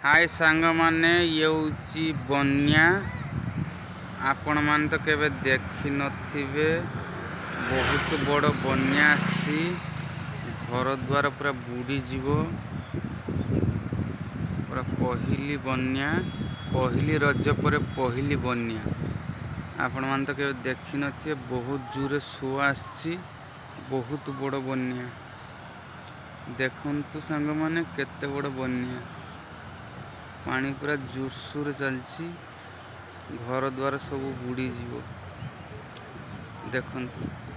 हाय सांग माने ये होची बन्या आपण मान तो केबे देखि नथिबे। बहुत बड़ बन्या आछि, घर द्वार पूरा बुड़ी जीवो। पूरा पहली बन्या, पहली रज पर पहली बन्या आपण मान तो केबे देखि नथिबे। बहुत जोरे सुआ आछि, बहुत बड़ बन्या। देखंतु सांग माने केते बड़ बन्या। पानी पूरा जोरसोर चलछि, घर द्वार सब बुड़ी जीवो। देखंतु।